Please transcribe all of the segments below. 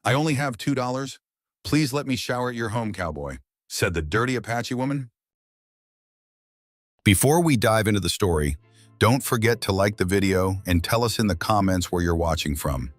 I only have $2. Please let me shower at your home, cowboy, said the dirty Apache woman. Before we dive into the story, don't forget to like the video and tell us in the comments where you're watching from.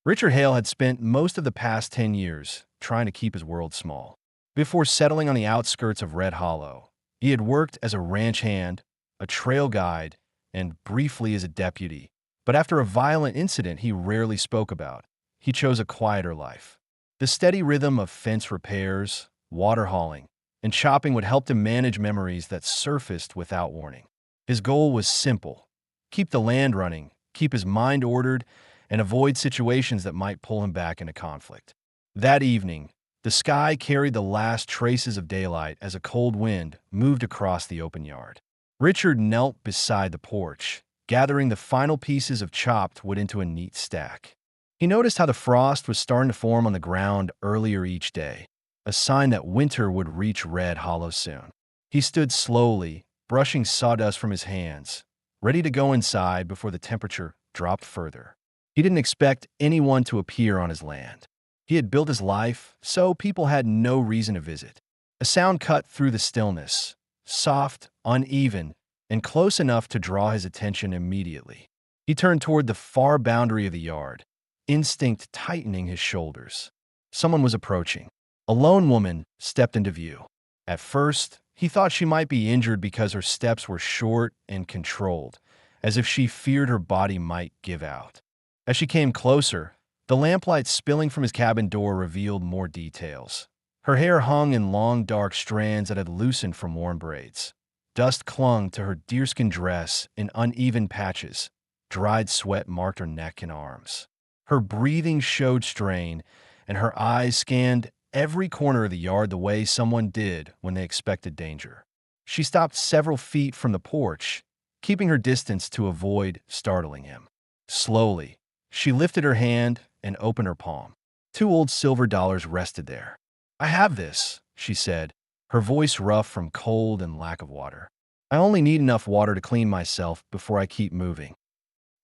Richard Hale had spent most of the past 10 years trying to keep his world small. Before settling on the outskirts of Red Hollow, he had worked as a ranch hand, a trail guide, and briefly as a deputy. But after a violent incident he rarely spoke about, he chose a quieter life. The steady rhythm of fence repairs, water hauling, and chopping would help him manage memories that surfaced without warning. His goal was simple: keep the land running, keep his mind ordered, and avoid situations that might pull him back into conflict. That evening, the sky carried the last traces of daylight as a cold wind moved across the open yard. Richard knelt beside the porch, gathering the final pieces of chopped wood into a neat stack. He noticed how the frost was starting to form on the ground earlier each day, a sign that winter would reach Red Hollow soon. He stood slowly, brushing sawdust from his hands, ready to go inside before the temperature dropped further. He didn't expect anyone to appear on his land. He had built his life, so people had no reason to visit. A sound cut through the stillness, soft, uneven, and close enough to draw his attention immediately. He turned toward the far boundary of the yard, instinct tightening his shoulders. Someone was approaching. A lone woman stepped into view. At first, he thought she might be injured because her steps were short and controlled, as if she feared her body might give out. As she came closer, the lamplight spilling from his cabin door revealed more details. Her hair hung in long, dark strands that had loosened from worn braids. Dust clung to her deerskin dress in uneven patches. Dried sweat marked her neck and arms. Her breathing showed strain, and her eyes scanned every corner of the yard the way someone did when they expected danger. She stopped several feet from the porch, keeping her distance to avoid startling him. Slowly, she lifted her hand and opened her palm. 2 old silver dollars rested there. "I have this," she said, her voice rough from cold and lack of water. "I only need enough water to clean myself before I keep moving."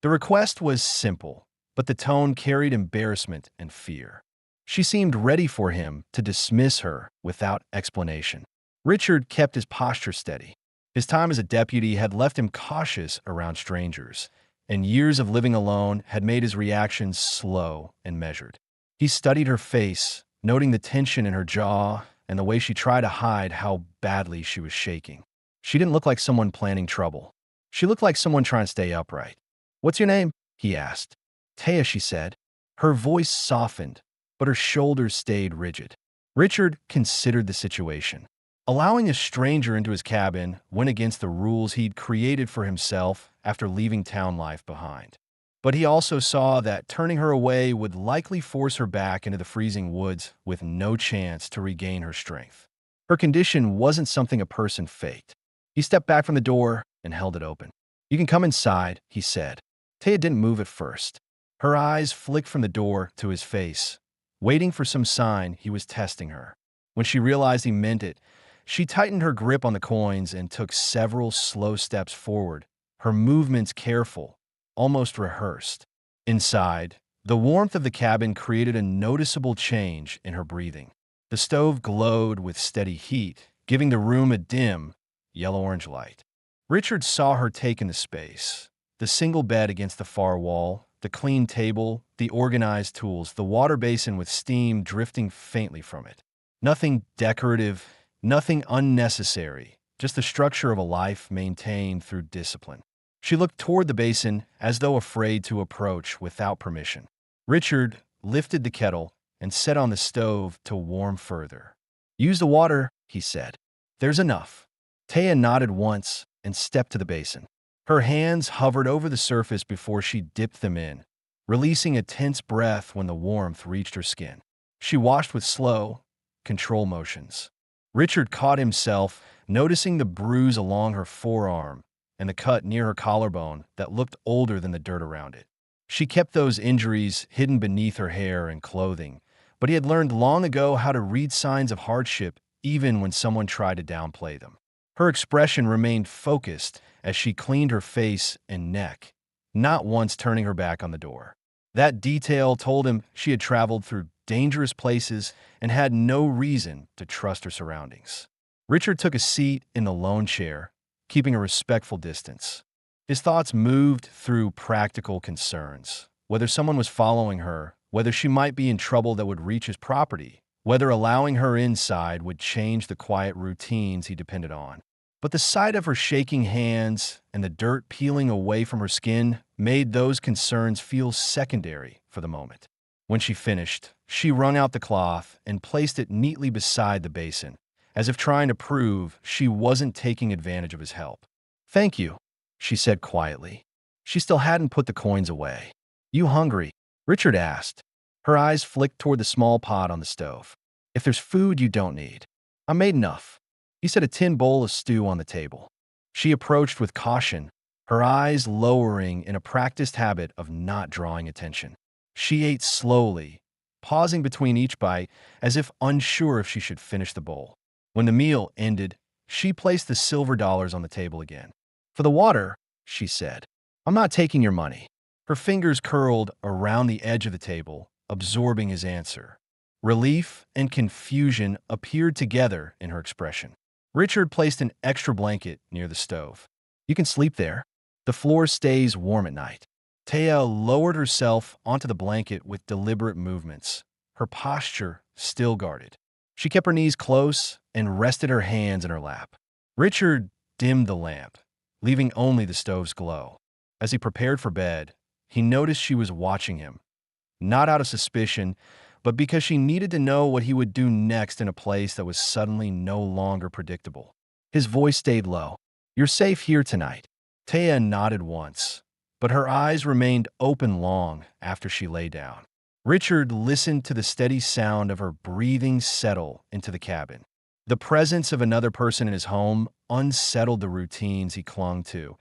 The request was simple, but the tone carried embarrassment and fear. She seemed ready for him to dismiss her without explanation. Richard kept his posture steady. His time as a deputy had left him cautious around strangers, and years of living alone had made his reactions slow and measured. He studied her face, noting the tension in her jaw and the way she tried to hide how badly she was shaking. She didn't look like someone planning trouble. She looked like someone trying to stay upright. "What's your name?" he asked. "Taya," she said. Her voice softened, but her shoulders stayed rigid. Richard considered the situation. Allowing a stranger into his cabin went against the rules he'd created for himself after leaving town life behind. But he also saw that turning her away would likely force her back into the freezing woods with no chance to regain her strength. Her condition wasn't something a person faked. He stepped back from the door and held it open. "You can come inside," he said. Taya didn't move at first. Her eyes flicked from the door to his face, waiting for some sign he was testing her. When she realized he meant it, she tightened her grip on the coins and took several slow steps forward, her movements careful, almost rehearsed. Inside, the warmth of the cabin created a noticeable change in her breathing. The stove glowed with steady heat, giving the room a dim, yellow-orange light. Richard saw her take in the space. The single bed against the far wall, the clean table, the organized tools, the water basin with steam drifting faintly from it. Nothing decorative, nothing unnecessary, just the structure of a life maintained through discipline. She looked toward the basin as though afraid to approach without permission. Richard lifted the kettle and set on the stove to warm further. "Use the water," he said. "There's enough." Taya nodded once and stepped to the basin. Her hands hovered over the surface before she dipped them in, releasing a tense breath when the warmth reached her skin. She washed with slow, control motions. Richard caught himself noticing the bruise along her forearm and the cut near her collarbone that looked older than the dirt around it. She kept those injuries hidden beneath her hair and clothing, but he had learned long ago how to read signs of hardship even when someone tried to downplay them. Her expression remained focused as she cleaned her face and neck, not once turning her back on the door. That detail told him she had traveled through dangerous places and had no reason to trust her surroundings. Richard took a seat in the lone chair, keeping a respectful distance. His thoughts moved through practical concerns, whether someone was following her, whether she might be in trouble that would reach his property, whether allowing her inside would change the quiet routines he depended on. But the sight of her shaking hands and the dirt peeling away from her skin made those concerns feel secondary for the moment. When she finished, she wrung out the cloth and placed it neatly beside the basin, as if trying to prove she wasn't taking advantage of his help. "Thank you," she said quietly. She still hadn't put the coins away. "You hungry?" Richard asked. Her eyes flicked toward the small pot on the stove. "If there's food you don't need, I made enough." He set a tin bowl of stew on the table. She approached with caution, her eyes lowering in a practiced habit of not drawing attention. She ate slowly, pausing between each bite as if unsure if she should finish the bowl. When the meal ended, she placed the silver dollars on the table again. "For the water," she said. "I'm not taking your money." Her fingers curled around the edge of the table, absorbing his answer. Relief and confusion appeared together in her expression. Richard placed an extra blanket near the stove. "You can sleep there. The floor stays warm at night." Taya lowered herself onto the blanket with deliberate movements, her posture still guarded. She kept her knees close and rested her hands in her lap. Richard dimmed the lamp, leaving only the stove's glow. As he prepared for bed, he noticed she was watching him, not out of suspicion, but because she needed to know what he would do next in a place that was suddenly no longer predictable. His voice stayed low. "You're safe here tonight." Taya nodded once, but her eyes remained open long after she lay down. Richard listened to the steady sound of her breathing settle into the cabin. The presence of another person in his home unsettled the routines he clung to,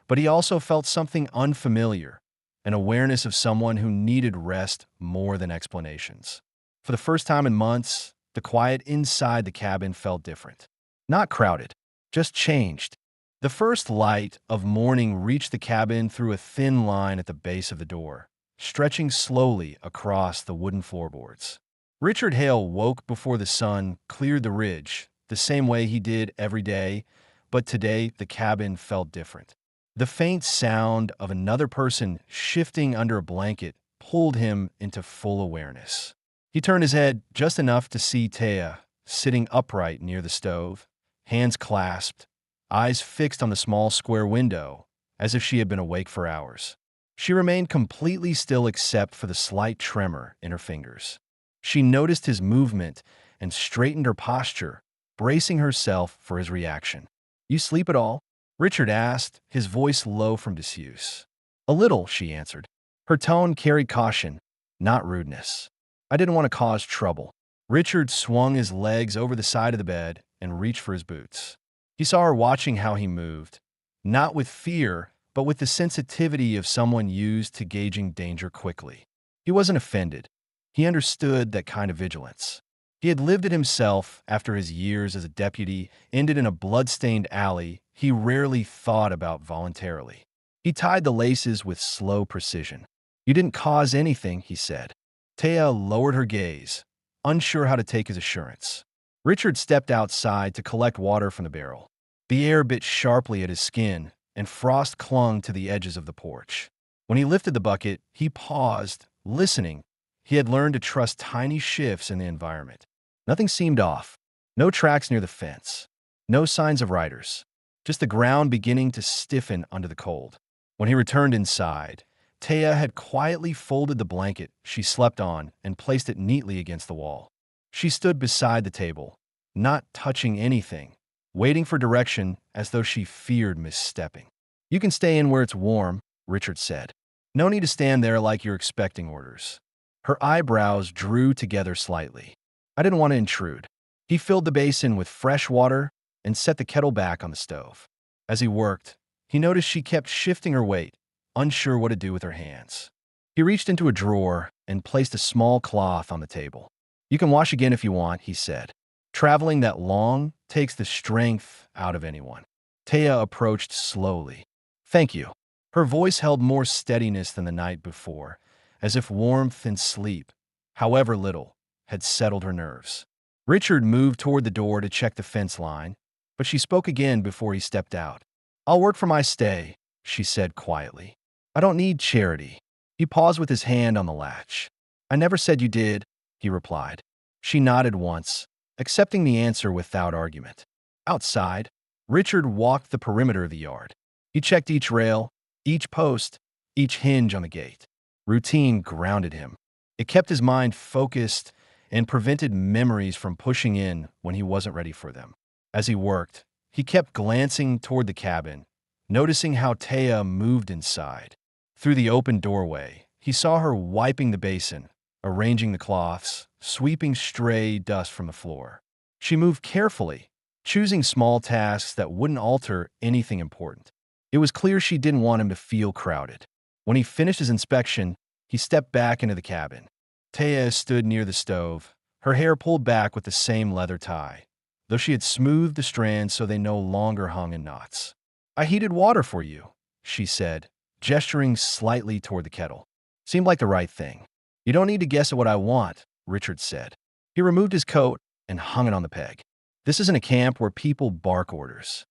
but he also felt something unfamiliar, an awareness of someone who needed rest more than explanations. For the first time in months, the quiet inside the cabin felt different. Not crowded, just changed. The first light of morning reached the cabin through a thin line at the base of the door, stretching slowly across the wooden floorboards. Richard Hale woke before the sun cleared the ridge, the same way he did every day, but today the cabin felt different. The faint sound of another person shifting under a blanket pulled him into full awareness. He turned his head just enough to see Taya sitting upright near the stove, hands clasped, eyes fixed on the small square window, as if she had been awake for hours. She remained completely still except for the slight tremor in her fingers. She noticed his movement and straightened her posture, bracing herself for his reaction. "You sleep at all?" Richard asked, his voice low from disuse. "A little," she answered. Her tone carried caution, not rudeness. "I didn't want to cause trouble." Richard swung his legs over the side of the bed and reached for his boots. He saw her watching how he moved, not with fear, but with the sensitivity of someone used to gauging danger quickly. He wasn't offended. He understood that kind of vigilance. He had lived it himself after his years as a deputy ended in a blood-stained alley he rarely thought about voluntarily. He tied the laces with slow precision. "You didn't cause anything," he said. Taya lowered her gaze, unsure how to take his assurance. Richard stepped outside to collect water from the barrel. The air bit sharply at his skin, and frost clung to the edges of the porch. When he lifted the bucket, he paused, listening. He had learned to trust tiny shifts in the environment. Nothing seemed off. No tracks near the fence. No signs of riders. Just the ground beginning to stiffen under the cold. When he returned inside, Taya had quietly folded the blanket she slept on and placed it neatly against the wall. She stood beside the table, not touching anything, waiting for direction as though she feared misstepping. "You can stay in where it's warm," Richard said. "No need to stand there like you're expecting orders." Her eyebrows drew together slightly. "I didn't want to intrude." He filled the basin with fresh water and set the kettle back on the stove. As he worked, he noticed she kept shifting her weight, unsure what to do with her hands. He reached into a drawer and placed a small cloth on the table. "You can wash again if you want," he said. "Traveling that long takes the strength out of anyone." Taya approached slowly. "Thank you." Her voice held more steadiness than the night before, as if warmth and sleep, however little, had settled her nerves. Richard moved toward the door to check the fence line, but she spoke again before he stepped out. "I'll work for my stay," she said quietly. "I don't need charity." He paused with his hand on the latch. "I never said you did," he replied. She nodded once, accepting the answer without argument. Outside, Richard walked the perimeter of the yard. He checked each rail, each post, each hinge on the gate. Routine grounded him. It kept his mind focused and prevented memories from pushing in when he wasn't ready for them. As he worked, he kept glancing toward the cabin, noticing how Taya moved inside. Through the open doorway, he saw her wiping the basin, arranging the cloths, sweeping stray dust from the floor. She moved carefully, choosing small tasks that wouldn't alter anything important. It was clear she didn't want him to feel crowded. When he finished his inspection, he stepped back into the cabin. Taya stood near the stove, her hair pulled back with the same leather tie, though she had smoothed the strands so they no longer hung in knots. "I heated water for you," she said, gesturing slightly toward the kettle. "Seemed like the right thing." "You don't need to guess at what I want," Richard said. He removed his coat and hung it on the peg. "This isn't a camp where people bark orders."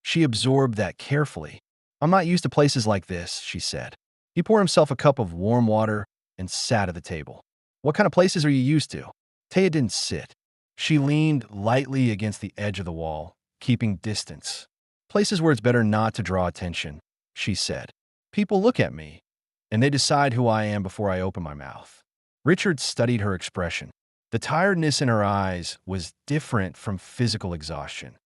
She absorbed that carefully. "I'm not used to places like this," she said. He poured himself a cup of warm water and sat at the table. "What kind of places are you used to?" Taya didn't sit. She leaned lightly against the edge of the wall, keeping distance. "Places where it's better not to draw attention," she said. "People look at me, and they decide who I am before I open my mouth." Richard studied her expression. The tiredness in her eyes was different from physical exhaustion.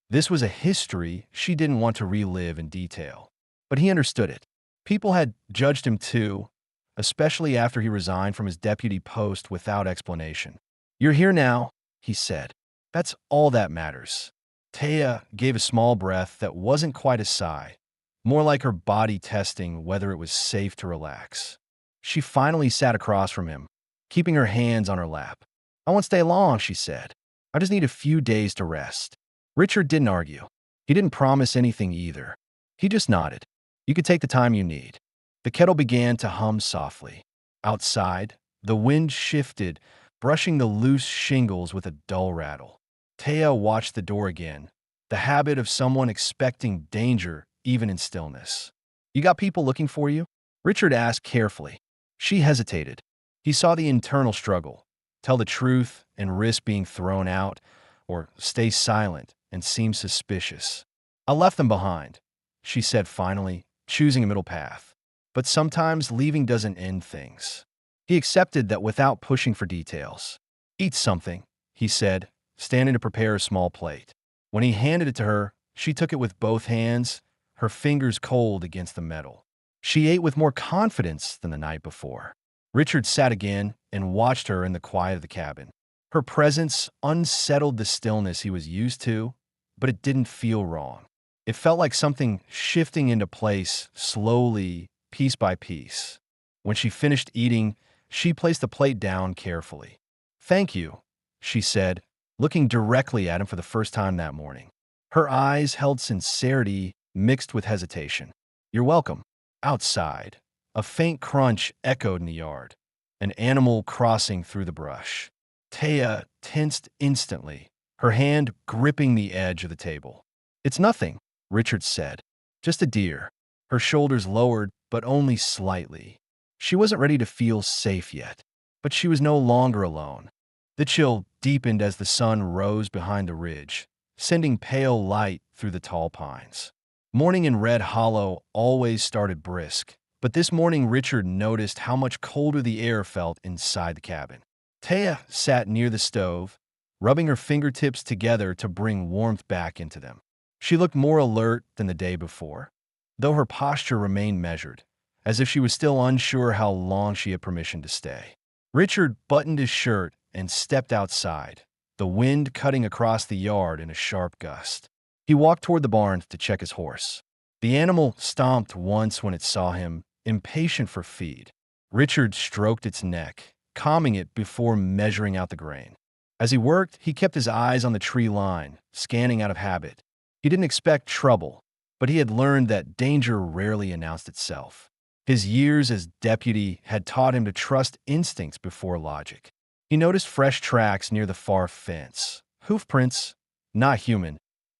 This was a history she didn't want to relive in detail. But he understood it. People had judged him too, especially after he resigned from his deputy post without explanation. "You're here now," he said. "That's all that matters." Taya gave a small breath that wasn't quite a sigh, more like her body testing whether it was safe to relax. She finally sat across from him, keeping her hands on her lap. "I won't stay long," she said. "I just need a few days to rest." Richard didn't argue. He didn't promise anything either. He just nodded. "You could take the time you need." The kettle began to hum softly. Outside, the wind shifted, brushing the loose shingles with a dull rattle. Taya watched the door again, the habit of someone expecting danger even in stillness. "You got people looking for you?" Richard asked carefully. She hesitated. He saw the internal struggle. Tell the truth and risk being thrown out, or stay silent and seem suspicious. "I left them behind," she said finally, choosing a middle path. But sometimes leaving doesn't end things. He accepted that without pushing for details. "Eat something," he said, standing to prepare a small plate. When he handed it to her, she took it with both hands, her fingers cold against the metal. She ate with more confidence than the night before. Richard sat again and watched her in the quiet of the cabin. Her presence unsettled the stillness he was used to, but it didn't feel wrong. It felt like something shifting into place slowly, piece by piece. When she finished eating, she placed the plate down carefully. "Thank you," she said, looking directly at him for the first time that morning. Her eyes held sincerity mixed with hesitation. "You're welcome." Outside, a faint crunch echoed in the yard, an animal crossing through the brush. Taya tensed instantly, her hand gripping the edge of the table. "It's nothing," Richard said. "Just a deer." Her shoulders lowered, but only slightly. She wasn't ready to feel safe yet, but she was no longer alone. The chill deepened as the sun rose behind the ridge, sending pale light through the tall pines. Morning in Red Hollow always started brisk, but this morning Richard noticed how much colder the air felt inside the cabin. Taya sat near the stove, rubbing her fingertips together to bring warmth back into them. She looked more alert than the day before, though her posture remained measured, as if she was still unsure how long she had permission to stay. Richard buttoned his shirt and stepped outside, the wind cutting across the yard in a sharp gust. He walked toward the barn to check his horse. The animal stomped once when it saw him, impatient for feed. Richard stroked its neck, calming it before measuring out the grain. As he worked, he kept his eyes on the tree line, scanning out of habit. He didn't expect trouble, but he had learned that danger rarely announced itself. His years as deputy had taught him to trust instincts before logic. He noticed fresh tracks near the far fence, hoof prints, not human,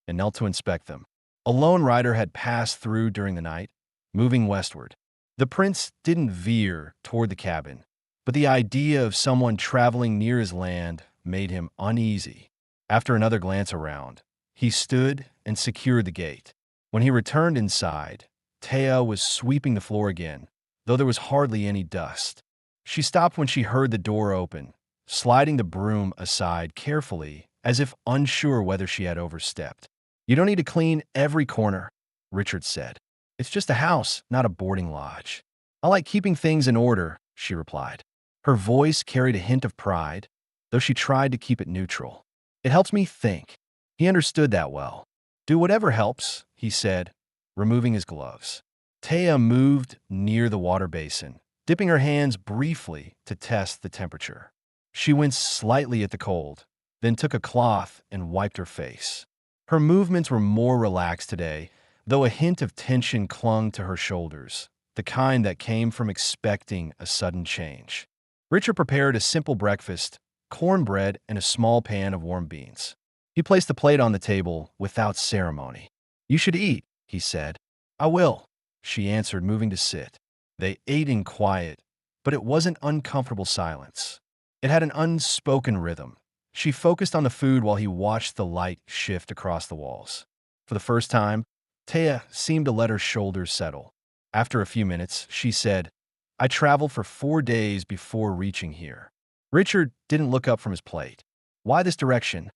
and knelt to inspect them. A lone rider had passed through during the night, moving westward. The prince didn't veer toward the cabin, but the idea of someone traveling near his land made him uneasy. After another glance around, he stood and secured the gate. When he returned inside, Taya was sweeping the floor again, though there was hardly any dust. She stopped when she heard the door open, sliding the broom aside carefully, as if unsure whether she had overstepped. "You don't need to clean every corner," Richard said. "It's just a house, not a boarding lodge." "I like keeping things in order," she replied. Her voice carried a hint of pride, though she tried to keep it neutral. "It helps me think." He understood that well. "Do whatever helps," he said, removing his gloves. Taya moved near the water basin, dipping her hands briefly to test the temperature. She winced slightly at the cold, then took a cloth and wiped her face. Her movements were more relaxed today, though a hint of tension clung to her shoulders, the kind that came from expecting a sudden change. Richard prepared a simple breakfast, cornbread and a small pan of warm beans. He placed the plate on the table without ceremony. "You should eat," he said. "I will," she answered, moving to sit. They ate in quiet, but it wasn't uncomfortable silence. It had an unspoken rhythm. She focused on the food while he watched the light shift across the walls. For the first time, Taya seemed to let her shoulders settle. After a few minutes, she said, "I traveled for 4 days before reaching here." Richard didn't look up from his plate. "Why this direction?"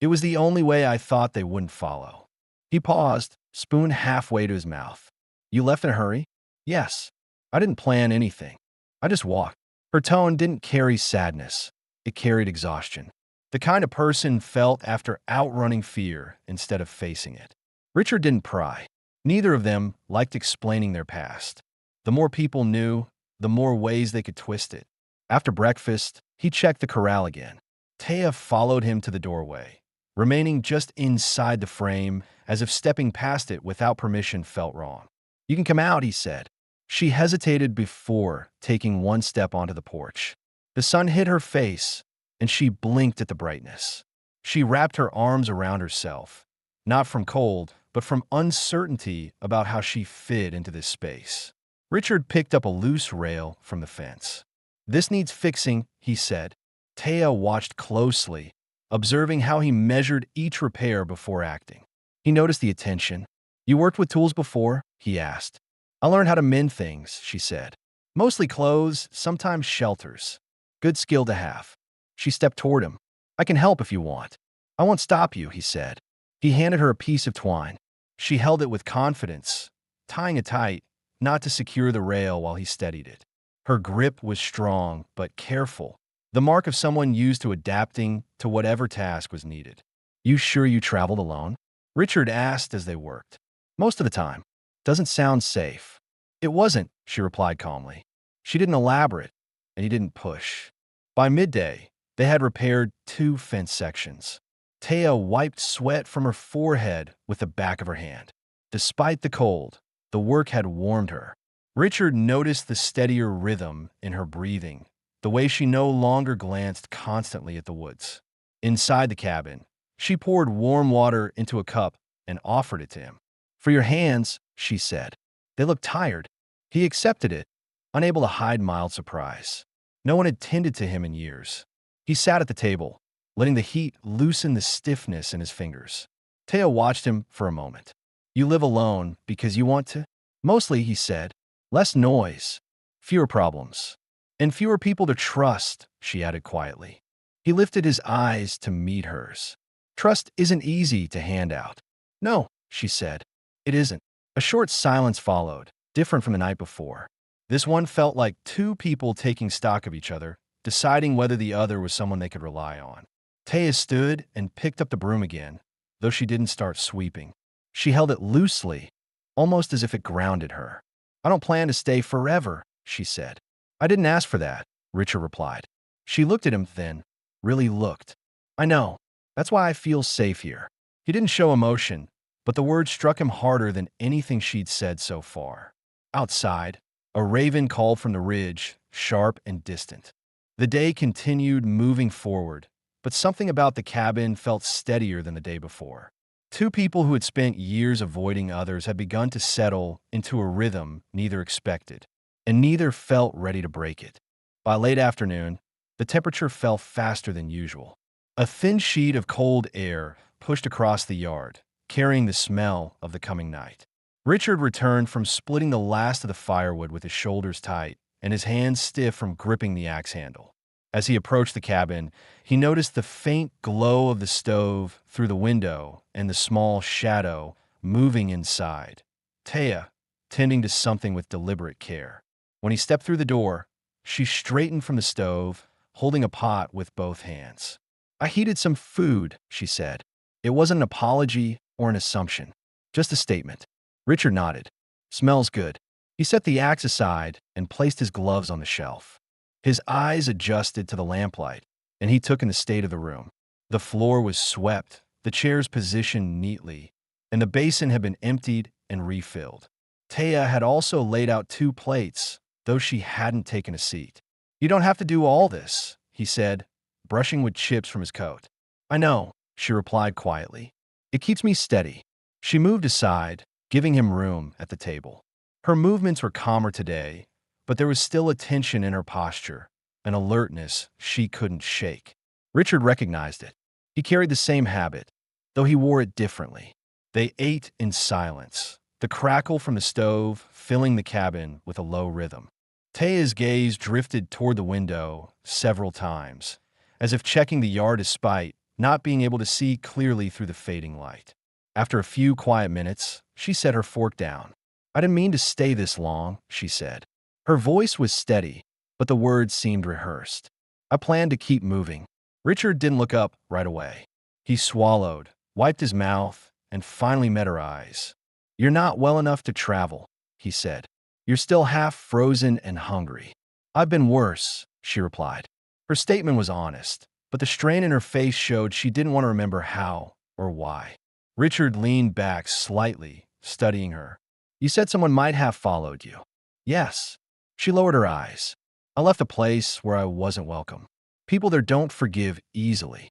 "It was the only way I thought they wouldn't follow." He paused, spoon halfway to his mouth. "You left in a hurry?" "Yes. I didn't plan anything. I just walked." Her tone didn't carry sadness. It carried exhaustion. The kind of person felt after outrunning fear instead of facing it. Richard didn't pry. Neither of them liked explaining their past. The more people knew, the more ways they could twist it. After breakfast, he checked the corral again. Taya followed him to the doorway, remaining just inside the frame, as if stepping past it without permission felt wrong. "You can come out," he said. She hesitated before taking one step onto the porch. The sun hit her face, and she blinked at the brightness. She wrapped her arms around herself, not from cold, but from uncertainty about how she fit into this space. Richard picked up a loose rail from the fence. "This needs fixing," he said. Taya watched closely, observing how he measured each repair before acting. He noticed the attention. "You worked with tools before?" he asked. "I learned how to mend things," she said. "Mostly clothes, sometimes shelters. Good skill to have." She stepped toward him. "I can help if you want." "I won't stop you," he said. He handed her a piece of twine. She held it with confidence, tying it tight, not to secure the rail while he steadied it. Her grip was strong but careful, the mark of someone used to adapting to whatever task was needed. "You sure you traveled alone?" Richard asked as they worked. "Most of the time. Doesn't sound safe." "It wasn't," she replied calmly. She didn't elaborate, and he didn't push. By midday, they had repaired 2 fence sections. Taya wiped sweat from her forehead with the back of her hand. Despite the cold, the work had warmed her. Richard noticed the steadier rhythm in her breathing, the way she no longer glanced constantly at the woods. Inside the cabin, she poured warm water into a cup and offered it to him. "For your hands," she said. "They look tired." He accepted it, unable to hide mild surprise. No one had tended to him in years. He sat at the table, letting the heat loosen the stiffness in his fingers. Taya watched him for a moment. "You live alone because you want to?" "Mostly," he said. "Less noise, fewer problems, and fewer people to trust," she added quietly. He lifted his eyes to meet hers. "Trust isn't easy to hand out." "No," she said. "It isn't." A short silence followed, different from the night before. This one felt like 2 people taking stock of each other, deciding whether the other was someone they could rely on. Taya stood and picked up the broom again, though she didn't start sweeping. She held it loosely, almost as if it grounded her. "I don't plan to stay forever," she said. "I didn't ask for that," Richard replied. She looked at him then, really looked. "I know. That's why I feel safe here." He didn't show emotion, but the words struck him harder than anything she'd said so far. Outside, A raven called from the ridge, sharp and distant. The day continued moving forward, but something about the cabin felt steadier than the day before. Two people who had spent years avoiding others had begun to settle into a rhythm neither expected, and neither felt ready to break it. By late afternoon, the temperature fell faster than usual. A thin sheet of cold air pushed across the yard, carrying the smell of the coming night. Richard returned from splitting the last of the firewood with his shoulders tight and his hands stiff from gripping the axe handle. As he approached the cabin, he noticed the faint glow of the stove through the window and the small shadow moving inside. Taya, tending to something with deliberate care. When he stepped through the door, she straightened from the stove, holding a pot with both hands. "I heated some food," she said. It wasn't an apology or an assumption, just a statement. Richard nodded. "Smells good." He set the axe aside and placed his gloves on the shelf. His eyes adjusted to the lamplight, and he took in the state of the room. The floor was swept, the chairs positioned neatly, and the basin had been emptied and refilled. Taya had also laid out 2 plates, though she hadn't taken a seat. "You don't have to do all this," he said, brushing with chips from his coat. "I know," she replied quietly. "It keeps me steady." She moved aside, giving him room at the table. Her movements were calmer today, but there was still a tension in her posture, an alertness she couldn't shake. Richard recognized it. He carried the same habit, though he wore it differently. They ate in silence, the crackle from the stove filling the cabin with a low rhythm. Taya's gaze drifted toward the window several times, as if checking the yard despite not being able to see clearly through the fading light. After a few quiet minutes, she set her fork down. "I didn't mean to stay this long," she said. Her voice was steady, but the words seemed rehearsed. "I planned to keep moving." Richard didn't look up right away. He swallowed, wiped his mouth, and finally met her eyes. "You're not well enough to travel," he said. "You're still half frozen and hungry." "I've been worse," she replied. Her statement was honest, but the strain in her face showed she didn't want to remember how or why. Richard leaned back slightly, studying her. "You said someone might have followed you." "Yes." She lowered her eyes. "I left a place where I wasn't welcome. People there don't forgive easily."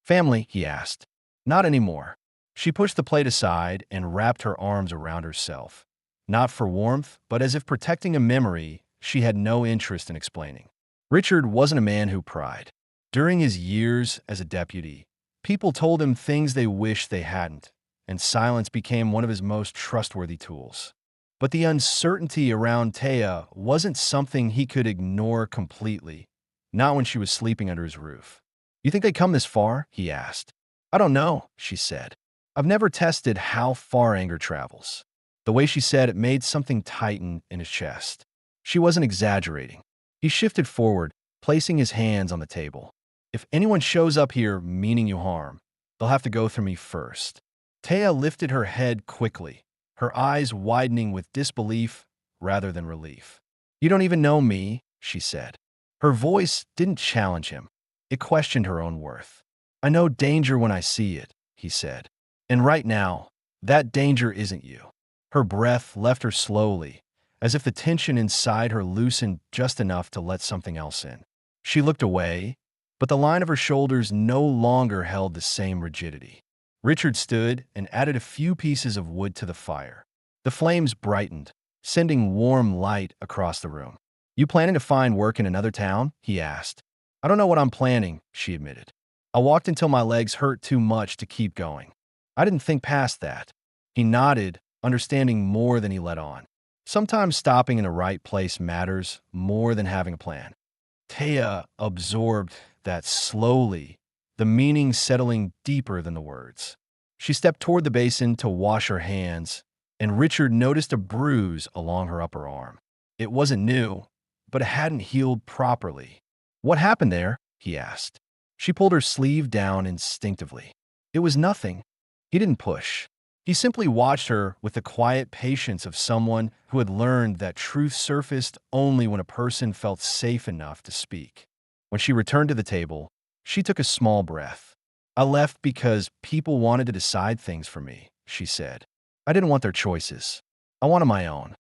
"Family?" he asked. "Not anymore." She pushed the plate aside and wrapped her arms around herself. Not for warmth, but as if protecting a memory she had no interest in explaining. Richard wasn't a man who pried. During his years as a deputy, people told him things they wished they hadn't, and silence became one of his most trustworthy tools. But the uncertainty around Taya wasn't something he could ignore completely, not when she was sleeping under his roof. "You think they come this far?" he asked. "I don't know," she said. "I've never tested how far anger travels." The way she said it made something tighten in his chest. She wasn't exaggerating. He shifted forward, placing his hands on the table. "If anyone shows up here meaning you harm, they'll have to go through me first." Taya lifted her head quickly, her eyes widening with disbelief rather than relief. "You don't even know me," she said. Her voice didn't challenge him. It questioned her own worth. "I know danger when I see it," he said. "And right now, that danger isn't you." Her breath left her slowly, as if the tension inside her loosened just enough to let something else in. She looked away, but the line of her shoulders no longer held the same rigidity. Richard stood and added a few pieces of wood to the fire. The flames brightened, sending warm light across the room. "You planning to find work in another town?" he asked. "I don't know what I'm planning," she admitted. "I walked until my legs hurt too much to keep going. I didn't think past that." He nodded, understanding more than he let on. Sometimes stopping in the right place matters more than having a plan. Taya absorbed that slowly, the meaning settling deeper than the words. She stepped toward the basin to wash her hands, and Richard noticed a bruise along her upper arm. It wasn't new, but it hadn't healed properly. "What happened there?" he asked. She pulled her sleeve down instinctively. It was nothing. He didn't push. He simply watched her with the quiet patience of someone who had learned that truth surfaced only when a person felt safe enough to speak. When she returned to the table, she took a small breath. "I left because people wanted to decide things for me," she said. "I didn't want their choices. I wanted my own."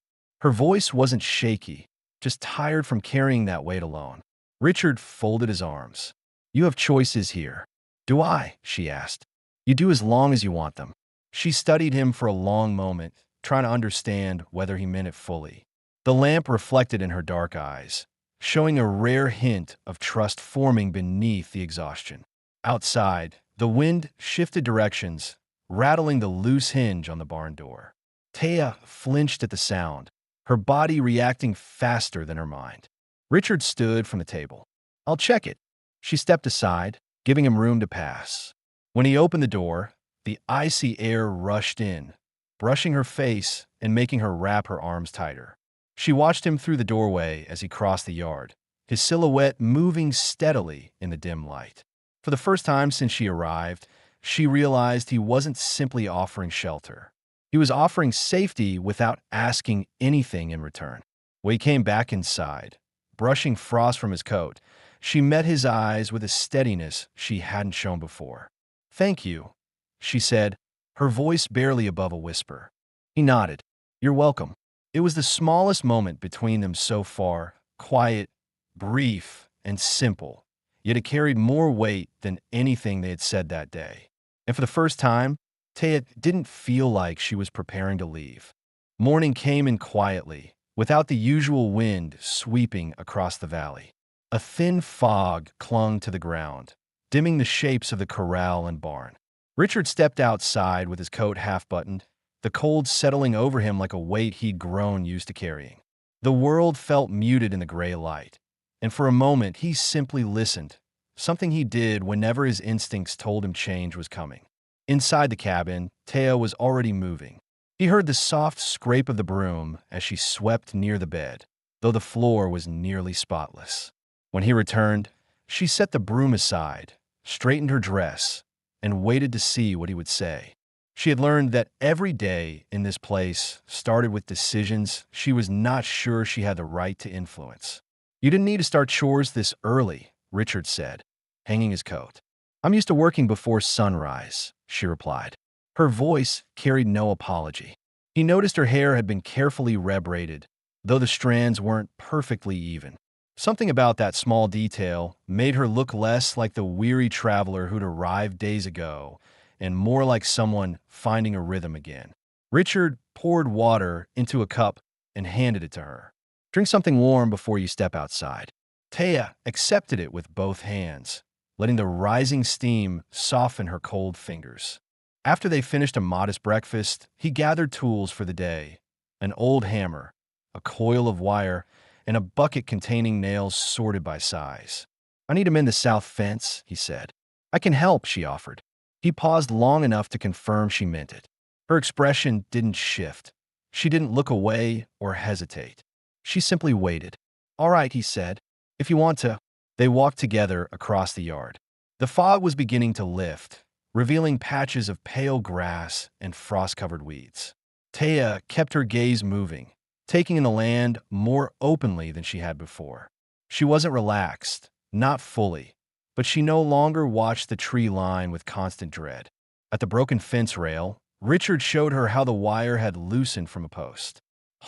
Her voice wasn't shaky, just tired from carrying that weight alone. Richard folded his arms. "You have choices here." "Do I?" she asked. "You do as long as you want them." She studied him for a long moment, trying to understand whether he meant it fully. The lamp reflected in her dark eyes, showing a rare hint of trust forming beneath the exhaustion. Outside, the wind shifted directions, rattling the loose hinge on the barn door. Taya flinched at the sound, her body reacting faster than her mind. Richard stood from the table. "I'll check it." She stepped aside, giving him room to pass. When he opened the door, the icy air rushed in, brushing her face and making her wrap her arms tighter. She watched him through the doorway as he crossed the yard, his silhouette moving steadily in the dim light. For the first time since she arrived, she realized he wasn't simply offering shelter. He was offering safety without asking anything in return. When he came back inside, brushing frost from his coat, she met his eyes with a steadiness she hadn't shown before. "Thank you," she said, her voice barely above a whisper. He nodded. "You're welcome." It was the smallest moment between them so far, quiet, brief, and simple, yet it carried more weight than anything they had said that day. And for the first time, Taya didn't feel like she was preparing to leave. Morning came in quietly, without the usual wind sweeping across the valley. A thin fog clung to the ground, dimming the shapes of the corral and barn. Richard stepped outside with his coat half-buttoned, the cold settling over him like a weight he'd grown used to carrying. The world felt muted in the gray light, and for a moment he simply listened, something he did whenever his instincts told him change was coming. Inside the cabin, Taya was already moving. He heard the soft scrape of the broom as she swept near the bed, though the floor was nearly spotless. When he returned, she set the broom aside, straightened her dress, and waited to see what he would say. She had learned that every day in this place started with decisions she was not sure she had the right to influence. "You didn't need to start chores this early," Richard said, hanging his coat. "I'm used to working before sunrise," she replied. Her voice carried no apology. He noticed her hair had been carefully rebraided, though the strands weren't perfectly even. Something about that small detail made her look less like the weary traveler who'd arrived days ago and more like someone finding a rhythm again. Richard poured water into a cup and handed it to her. "Drink something warm before you step outside." Taya accepted it with both hands, letting the rising steam soften her cold fingers. After they finished a modest breakfast, he gathered tools for the day: an old hammer, a coil of wire, and a bucket containing nails sorted by size. "I need to mend the south fence," he said. "I can help," she offered. He paused long enough to confirm she meant it. Her expression didn't shift. She didn't look away or hesitate. She simply waited. "All right," he said. "If you want to." They walked together across the yard. The fog was beginning to lift, revealing patches of pale grass and frost-covered weeds. Taya kept her gaze moving, taking in the land more openly than she had before. She wasn't relaxed, not fully, but she no longer watched the tree line with constant dread. At the broken fence rail, Richard showed her how the wire had loosened from a post.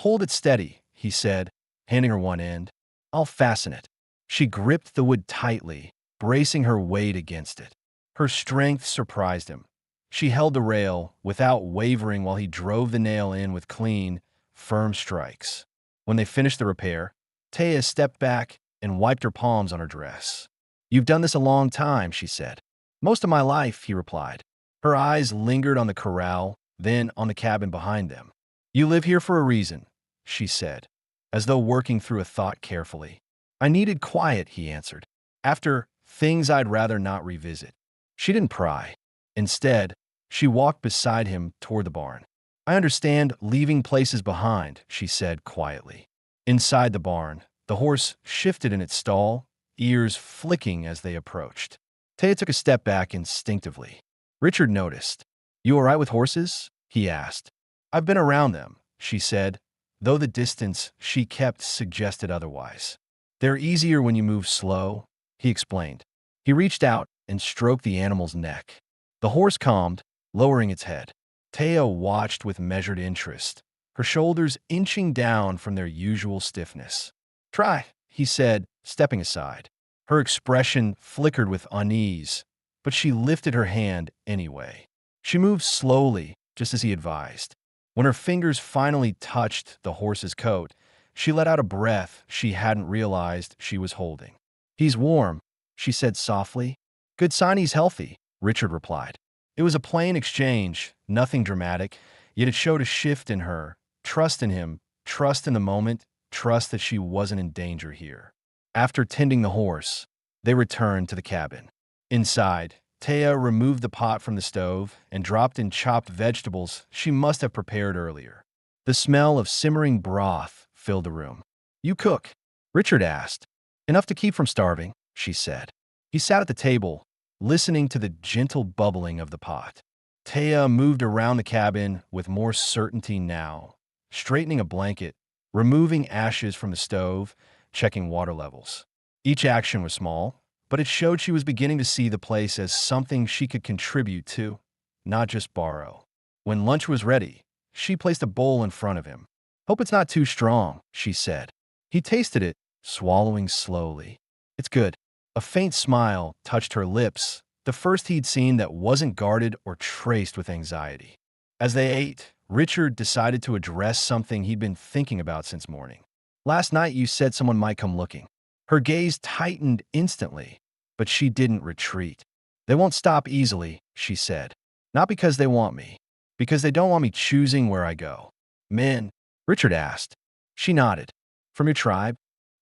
"Hold it steady," he said, handing her one end. "I'll fasten it." She gripped the wood tightly, bracing her weight against it. Her strength surprised him. She held the rail without wavering while he drove the nail in with clean, firm strikes. When they finished the repair, Taya stepped back and wiped her palms on her dress. "You've done this a long time," she said. "Most of my life," he replied. Her eyes lingered on the corral, then on the cabin behind them. "You live here for a reason," she said, as though working through a thought carefully. "I needed quiet," he answered. "After things I'd rather not revisit." She didn't pry. Instead, she walked beside him toward the barn. "I understand leaving places behind," she said quietly. Inside the barn, the horse shifted in its stall, ears flicking as they approached. Taya took a step back instinctively. Richard noticed. "You all right with horses?" he asked. "I've been around them," she said, though the distance she kept suggested otherwise. "They're easier when you move slow," he explained. He reached out and stroked the animal's neck. The horse calmed, lowering its head. Taya watched with measured interest, her shoulders inching down from their usual stiffness. "Try," he said, stepping aside. Her expression flickered with unease, but she lifted her hand anyway. She moved slowly, just as he advised. When her fingers finally touched the horse's coat, she let out a breath she hadn't realized she was holding. "He's warm," she said softly. "Good sign he's healthy," Richard replied. It was a plain exchange, nothing dramatic, yet it showed a shift in her, trust in him, trust in the moment, trust that she wasn't in danger here. After tending the horse, they returned to the cabin. Inside, Taya removed the pot from the stove and dropped in chopped vegetables she must have prepared earlier. The smell of simmering broth filled the room. "You cook?" Richard asked. "Enough to keep from starving," she said. He sat at the table, listening to the gentle bubbling of the pot. Taya moved around the cabin with more certainty now, straightening a blanket, removing ashes from the stove, checking water levels. Each action was small, but it showed she was beginning to see the place as something she could contribute to, not just borrow. When lunch was ready, she placed a bowl in front of him. "Hope it's not too strong," she said. He tasted it, swallowing slowly. "It's good." A faint smile touched her lips, the first he'd seen that wasn't guarded or traced with anxiety. As they ate, Richard decided to address something he'd been thinking about since morning. "Last night you said someone might come looking." Her gaze tightened instantly, but she didn't retreat. "They won't stop easily," she said. "Not because they want me, because they don't want me choosing where I go." "Men?" Richard asked. She nodded. "From your tribe?"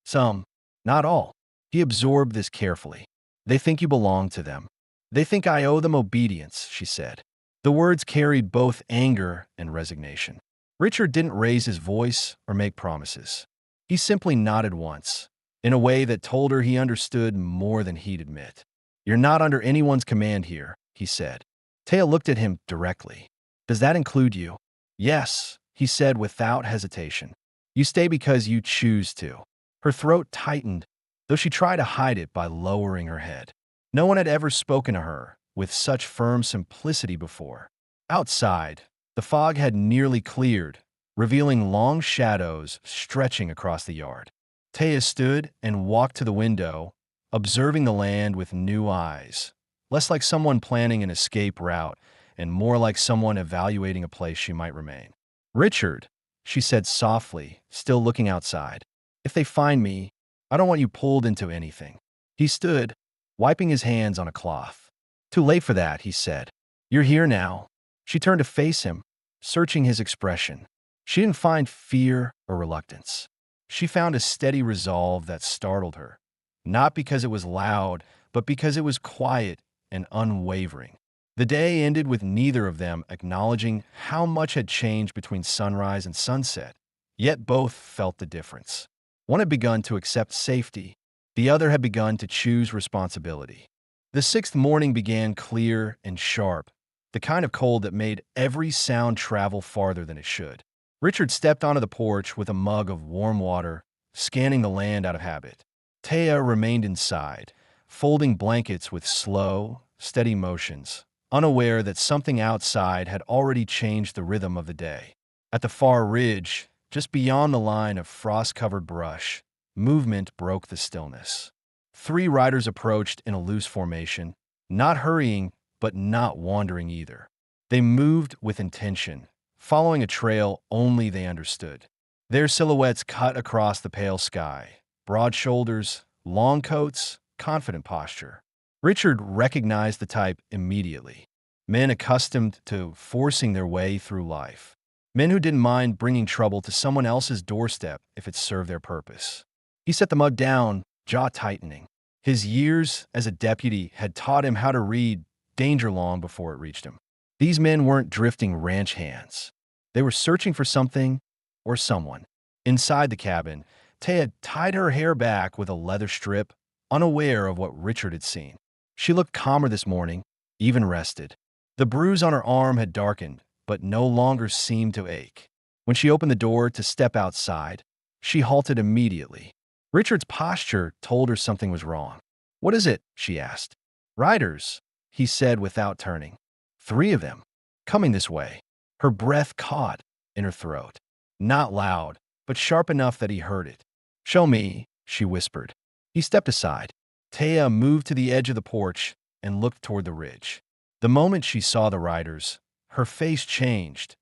"Some. Not all." He absorbed this carefully. "They think you belong to them. They think I owe them obedience," she said. The words carried both anger and resignation. Richard didn't raise his voice or make promises. He simply nodded once, in a way that told her he understood more than he'd admit. "You're not under anyone's command here," he said. Taya looked at him directly. "Does that include you?" "Yes," he said without hesitation. "You stay because you choose to." Her throat tightened, though she tried to hide it by lowering her head. No one had ever spoken to her with such firm simplicity before. Outside, the fog had nearly cleared, revealing long shadows stretching across the yard. Taya stood and walked to the window, observing the land with new eyes, less like someone planning an escape route and more like someone evaluating a place she might remain. "Richard," she said softly, still looking outside, "if they find me, I don't want you pulled into anything." He stood, wiping his hands on a cloth. "Too late for that," he said. "You're here now." She turned to face him, searching his expression. She didn't find fear or reluctance. She found a steady resolve that startled her, not because it was loud, but because it was quiet and unwavering. The day ended with neither of them acknowledging how much had changed between sunrise and sunset, yet both felt the difference. One had begun to accept safety, the other had begun to choose responsibility. The sixth morning began clear and sharp, the kind of cold that made every sound travel farther than it should. Richard stepped onto the porch with a mug of warm water, scanning the land out of habit. Taya remained inside, folding blankets with slow, steady motions, unaware that something outside had already changed the rhythm of the day. At the far ridge, just beyond the line of frost-covered brush, movement broke the stillness. 3 riders approached in a loose formation, not hurrying, but not wandering either. They moved with intention, following a trail only they understood. Their silhouettes cut across the pale sky, broad shoulders, long coats, confident posture. Richard recognized the type immediately. Men accustomed to forcing their way through life. Men who didn't mind bringing trouble to someone else's doorstep if it served their purpose. He set the mug down, jaw tightening. His years as a deputy had taught him how to read danger long before it reached him. These men weren't drifting ranch hands. They were searching for something or someone. Inside the cabin, Taya tied her hair back with a leather strip, unaware of what Richard had seen. She looked calmer this morning, even rested. The bruise on her arm had darkened, but no longer seemed to ache. When she opened the door to step outside, she halted immediately. Richard's posture told her something was wrong. "What is it?" she asked. "Riders," he said without turning. 3 of them, coming this way. Her breath caught in her throat. Not loud, but sharp enough that he heard it. "Show me," she whispered. He stepped aside. Taya moved to the edge of the porch and looked toward the ridge. The moment she saw the riders, her face changed.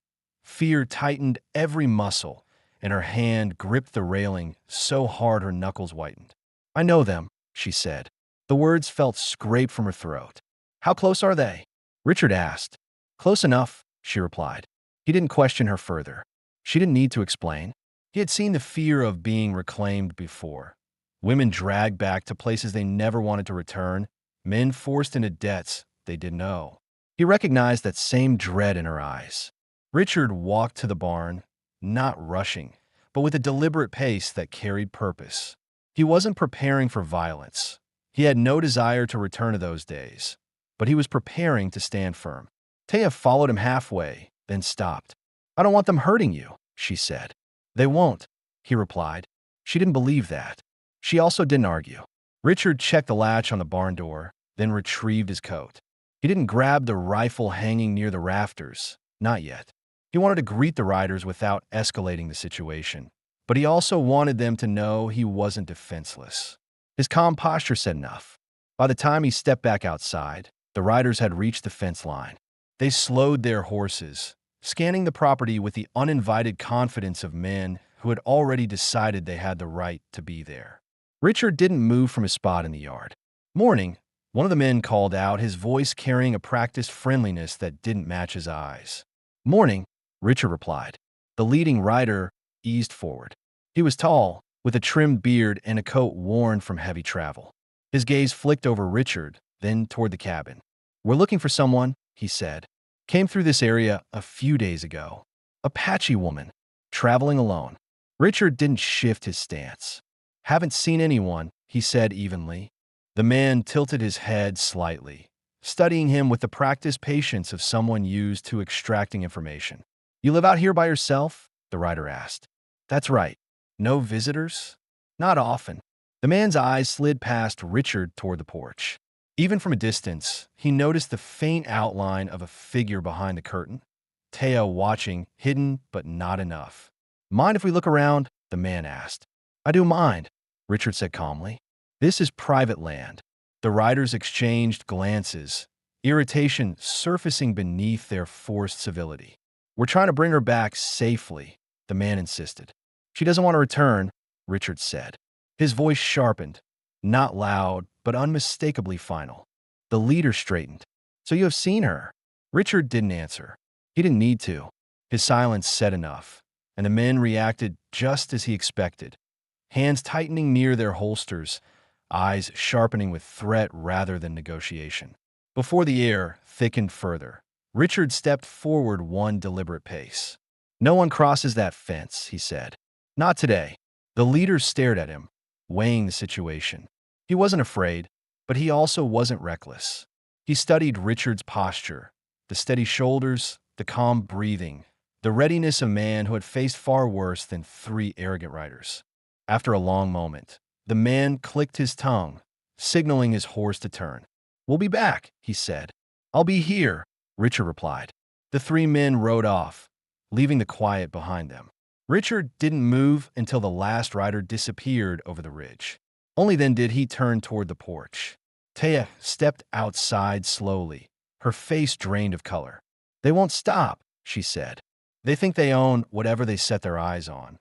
Fear tightened every muscle, and her hand gripped the railing so hard her knuckles whitened. "I know them," she said. The words felt scraped from her throat. "How close are they?" Richard asked. "Close enough," she replied. He didn't question her further. She didn't need to explain. He had seen the fear of being reclaimed before. Women dragged back to places they never wanted to return, men forced into debts they didn't owe. He recognized that same dread in her eyes. Richard walked to the barn, not rushing, but with a deliberate pace that carried purpose. He wasn't preparing for violence. He had no desire to return to those days, but he was preparing to stand firm. Taya followed him halfway, then stopped. "I don't want them hurting you," she said. "They won't," he replied. She didn't believe that. She also didn't argue. Richard checked the latch on the barn door, then retrieved his coat. He didn't grab the rifle hanging near the rafters, not yet. He wanted to greet the riders without escalating the situation, but he also wanted them to know he wasn't defenseless. His calm posture said enough. By the time he stepped back outside, the riders had reached the fence line. They slowed their horses, scanning the property with the uninvited confidence of men who had already decided they had the right to be there. Richard didn't move from his spot in the yard. "Morning," one of the men called out, his voice carrying a practiced friendliness that didn't match his eyes. "Morning," Richard replied. The leading rider eased forward. He was tall, with a trimmed beard and a coat worn from heavy travel. His gaze flicked over Richard, then toward the cabin. "We're looking for someone," he said. "Came through this area a few days ago. Apache woman, traveling alone." Richard didn't shift his stance. "Haven't seen anyone," he said evenly. The man tilted his head slightly, studying him with the practiced patience of someone used to extracting information. "You live out here by yourself?" the rider asked. "That's right. No visitors?" "Not often." The man's eyes slid past Richard toward the porch. Even from a distance, he noticed the faint outline of a figure behind the curtain. Taya watching, hidden but not enough. "Mind if we look around?" the man asked. "I do mind," Richard said calmly. "This is private land." The riders exchanged glances, irritation surfacing beneath their forced civility. "We're trying to bring her back safely," the man insisted. "She doesn't want to return," Richard said. His voice sharpened, not loud, but unmistakably final. The leader straightened. "So you have seen her?" Richard didn't answer. He didn't need to. His silence said enough, and the men reacted just as he expected. Hands tightening near their holsters, eyes sharpening with threat rather than negotiation. Before the air thickened further, Richard stepped forward one deliberate pace. "No one crosses that fence," he said. "Not today." The leader stared at him, weighing the situation. He wasn't afraid, but he also wasn't reckless. He studied Richard's posture, the steady shoulders, the calm breathing, the readiness of a man who had faced far worse than 3 arrogant riders. After a long moment, the man clicked his tongue, signaling his horse to turn. "We'll be back," he said. "I'll be here," Richard replied. The 3 men rode off, leaving the quiet behind them. Richard didn't move until the last rider disappeared over the ridge. Only then did he turn toward the porch. Taya stepped outside slowly, her face drained of color. "They won't stop," she said. "They think they own whatever they set their eyes on."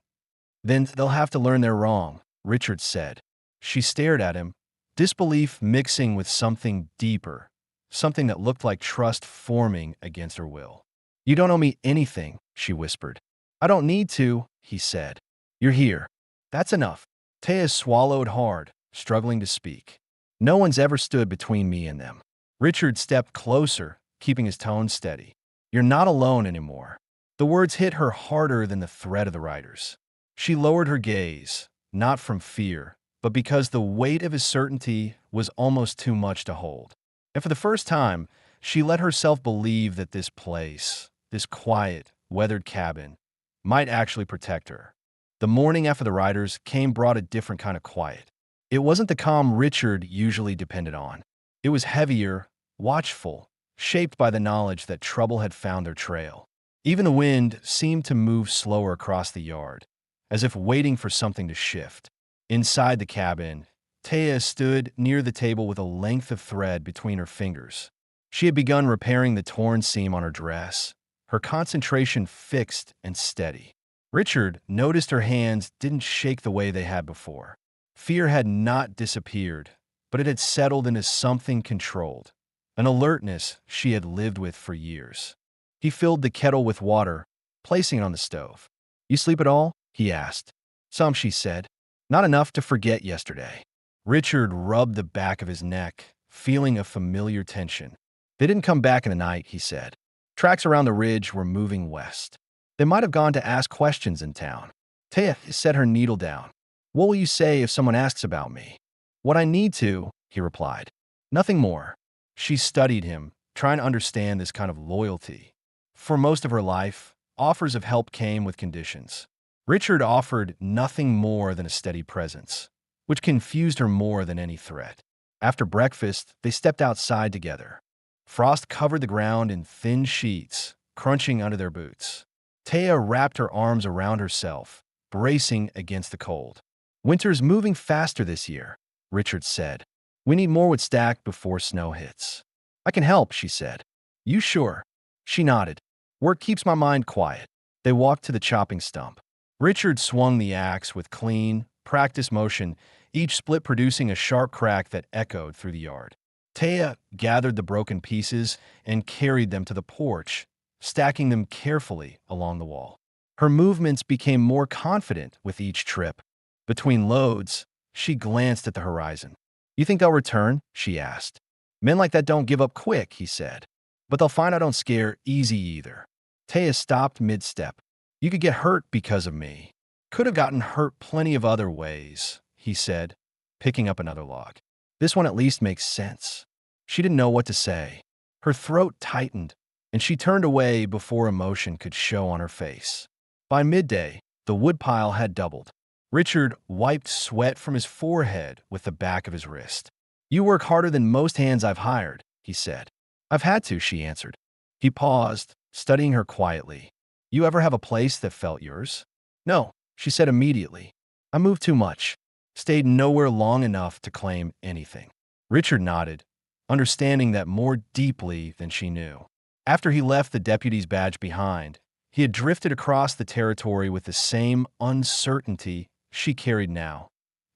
"Then they'll have to learn they're wrong," Richard said. She stared at him, disbelief mixing with something deeper, something that looked like trust forming against her will. "You don't owe me anything," she whispered. "I don't need to," he said. "You're here. That's enough." Taya swallowed hard, struggling to speak. "No one's ever stood between me and them." Richard stepped closer, keeping his tone steady. "You're not alone anymore." The words hit her harder than the threat of the riders. She lowered her gaze, not from fear, but because the weight of his certainty was almost too much to hold. And for the first time, she let herself believe that this place, this quiet, weathered cabin, might actually protect her. The morning after the riders came brought a different kind of quiet. It wasn't the calm Richard usually depended on. It was heavier, watchful, shaped by the knowledge that trouble had found their trail. Even the wind seemed to move slower across the yard, as if waiting for something to shift. Inside the cabin, Taya stood near the table with a length of thread between her fingers. She had begun repairing the torn seam on her dress, her concentration fixed and steady. Richard noticed her hands didn't shake the way they had before. Fear had not disappeared, but it had settled into something controlled, an alertness she had lived with for years. He filled the kettle with water, placing it on the stove. "You sleep at all?" he asked. "Some," she said. "Not enough to forget yesterday." Richard rubbed the back of his neck, feeling a familiar tension. "They didn't come back in the night," he said. "Tracks around the ridge were moving west. They might have gone to ask questions in town." Taya set her needle down. "What will you say if someone asks about me?" "What I need to," he replied. "Nothing more." She studied him, trying to understand this kind of loyalty. For most of her life, offers of help came with conditions. Richard offered nothing more than a steady presence, which confused her more than any threat. After breakfast, they stepped outside together. Frost covered the ground in thin sheets, crunching under their boots. Taya wrapped her arms around herself, bracing against the cold. "Winter's moving faster this year," Richard said. "We need more wood stacked before snow hits." "I can help," she said. "You sure?" She nodded. "Work keeps my mind quiet." They walked to the chopping stump. Richard swung the axe with clean, practiced motion, each split producing a sharp crack that echoed through the yard. Taya gathered the broken pieces and carried them to the porch, stacking them carefully along the wall. Her movements became more confident with each trip. Between loads, she glanced at the horizon. "You think they'll return?" she asked. "Men like that don't give up quick," he said. "But they'll find I don't scare easy either." Taya stopped mid-step. "You could get hurt because of me." "Could have gotten hurt plenty of other ways," he said, picking up another log. "This one at least makes sense." She didn't know what to say. Her throat tightened, and she turned away before emotion could show on her face. By midday, the woodpile had doubled. Richard wiped sweat from his forehead with the back of his wrist. "You work harder than most hands I've hired," he said. "I've had to," she answered. He paused, studying her quietly. "You ever have a place that felt yours?" "No," she said immediately. "I moved too much. Stayed nowhere long enough to claim anything." Richard nodded, understanding that more deeply than she knew. After he left the deputy's badge behind, he had drifted across the territory with the same uncertainty she carried now,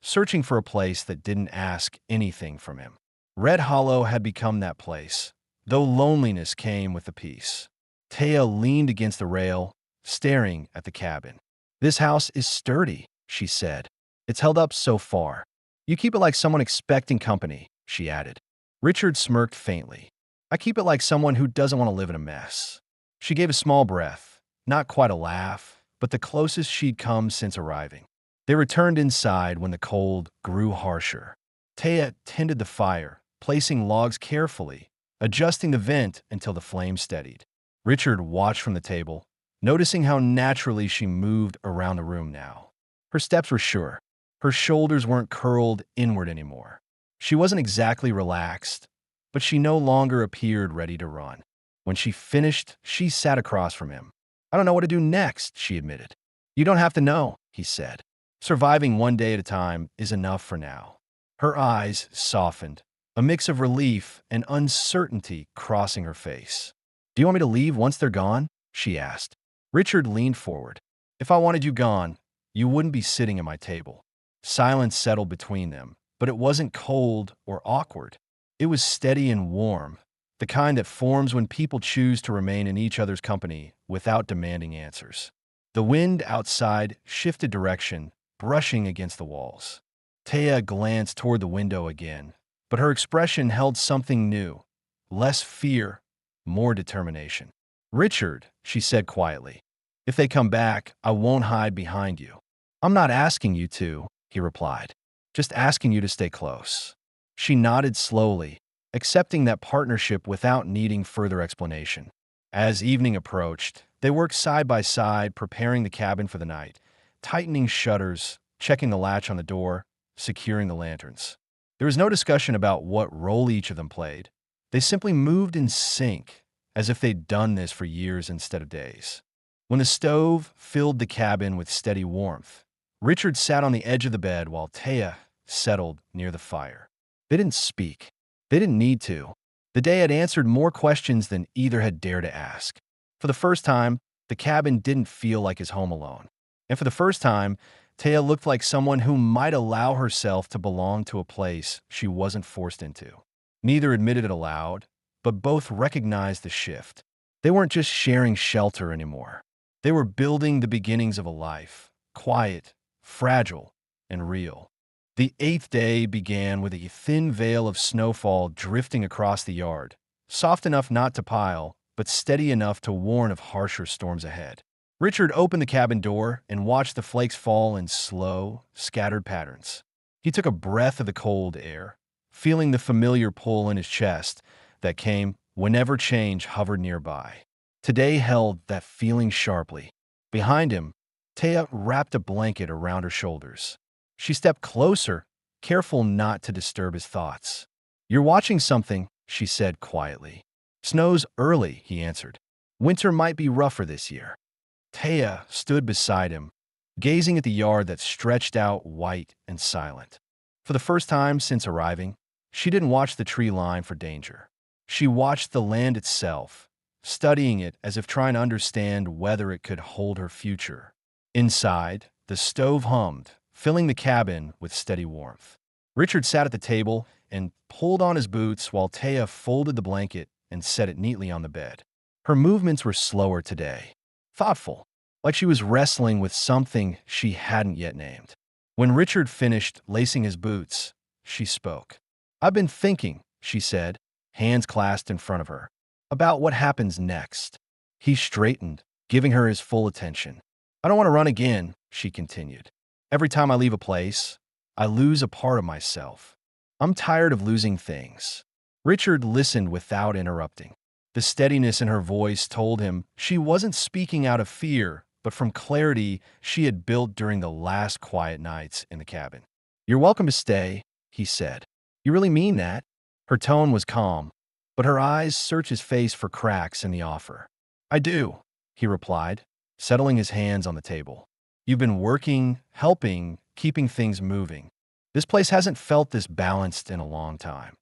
searching for a place that didn't ask anything from him. Red Hollow had become that place, though loneliness came with the peace. Taya leaned against the rail, staring at the cabin. "This house is sturdy," she said. "It's held up so far. You keep it like someone expecting company," she added. Richard smirked faintly. "I keep it like someone who doesn't want to live in a mess." She gave a small breath, not quite a laugh, but the closest she'd come since arriving. They returned inside when the cold grew harsher. Taya tended the fire, placing logs carefully, adjusting the vent until the flame steadied. Richard watched from the table, noticing how naturally she moved around the room now. Her steps were sure. Her shoulders weren't curled inward anymore. She wasn't exactly relaxed, but she no longer appeared ready to run. When she finished, she sat across from him. "I don't know what to do next," she admitted. "You don't have to know," he said. "Surviving one day at a time is enough for now." Her eyes softened, a mix of relief and uncertainty crossing her face. "Do you want me to leave once they're gone?" she asked. Richard leaned forward. "If I wanted you gone, you wouldn't be sitting at my table." Silence settled between them, but it wasn't cold or awkward. It was steady and warm, the kind that forms when people choose to remain in each other's company without demanding answers. The wind outside shifted direction, brushing against the walls. Taya glanced toward the window again, but her expression held something new, less fear, more determination. "Richard," she said quietly, "if they come back, I won't hide behind you." "I'm not asking you to," he replied, "just asking you to stay close." She nodded slowly, accepting that partnership without needing further explanation. As evening approached, they worked side by side, preparing the cabin for the night, tightening shutters, checking the latch on the door, securing the lanterns. There was no discussion about what role each of them played. They simply moved in sync, as if they'd done this for years instead of days. When the stove filled the cabin with steady warmth, Richard sat on the edge of the bed while Taya settled near the fire. They didn't speak. They didn't need to. The day had answered more questions than either had dared to ask. For the first time, the cabin didn't feel like his home alone. And for the first time, Taya looked like someone who might allow herself to belong to a place she wasn't forced into. Neither admitted it aloud, but both recognized the shift. They weren't just sharing shelter anymore. They were building the beginnings of a life, quiet, fragile, and real. The 8th day began with a thin veil of snowfall drifting across the yard, soft enough not to pile, but steady enough to warn of harsher storms ahead. Richard opened the cabin door and watched the flakes fall in slow, scattered patterns. He took a breath of the cold air, feeling the familiar pull in his chest that came whenever change hovered nearby. Today held that feeling sharply. Behind him, Taya wrapped a blanket around her shoulders. She stepped closer, careful not to disturb his thoughts. "You're watching something," she said quietly. "Snow's early," he answered. "Winter might be rougher this year." Taya stood beside him, gazing at the yard that stretched out white and silent. For the first time since arriving, she didn't watch the tree line for danger. She watched the land itself, studying it as if trying to understand whether it could hold her future. Inside, the stove hummed, filling the cabin with steady warmth. Richard sat at the table and pulled on his boots while Taya folded the blanket and set it neatly on the bed. Her movements were slower today, thoughtful, like she was wrestling with something she hadn't yet named. When Richard finished lacing his boots, she spoke. "I've been thinking," she said, hands clasped in front of her, "about what happens next." He straightened, giving her his full attention. "I don't want to run again," she continued. "Every time I leave a place, I lose a part of myself. I'm tired of losing things." Richard listened without interrupting. The steadiness in her voice told him she wasn't speaking out of fear, but from clarity she had built during the last quiet nights in the cabin. "You're welcome to stay," he said. "You really mean that?" Her tone was calm, but her eyes searched his face for cracks in the offer. "I do," he replied, settling his hands on the table. "You've been working, helping, keeping things moving. This place hasn't felt this balanced in a long time."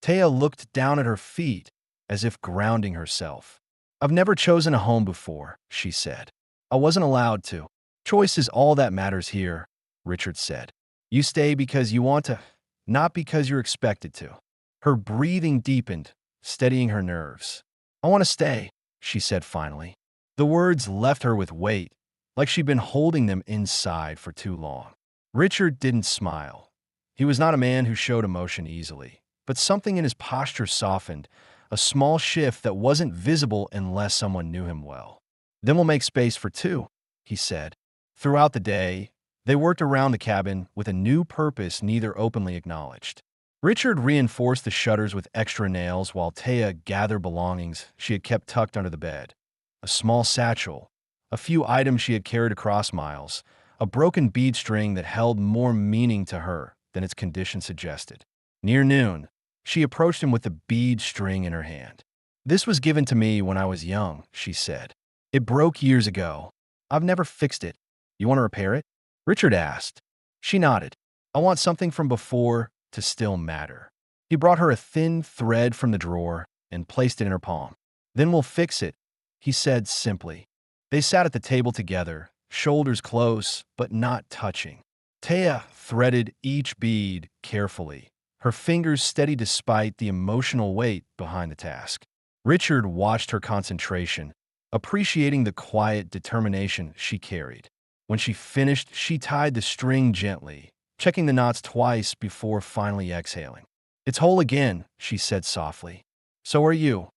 Taya looked down at her feet, as if grounding herself. "I've never chosen a home before," she said. "I wasn't allowed to. Choice is all that matters here," Richard said. "You stay because you want to, not because you're expected to." Her breathing deepened, steadying her nerves. "I want to stay," she said finally. The words left her with weight, like she'd been holding them inside for too long. Richard didn't smile. He was not a man who showed emotion easily, but something in his posture softened, a small shift that wasn't visible unless someone knew him well. "Then we'll make space for two," he said. Throughout the day, they worked around the cabin with a new purpose neither openly acknowledged. Richard reinforced the shutters with extra nails while Taya gathered belongings she had kept tucked under the bed. A small satchel, a few items she had carried across miles, a broken bead string that held more meaning to her than its condition suggested. Near noon, she approached him with the bead string in her hand. "This was given to me when I was young," she said. "It broke years ago. I've never fixed it. You want to repair it?" Richard asked. She nodded. "I want something from before to still matter." He brought her a thin thread from the drawer and placed it in her palm. "Then we'll fix it," he said simply. They sat at the table together, shoulders close but not touching. Taya threaded each bead carefully, her fingers steady despite the emotional weight behind the task. Richard watched her concentration, appreciating the quiet determination she carried. When she finished, she tied the string gently, checking the knots twice before finally exhaling. "It's whole again," she said softly. "So are you,"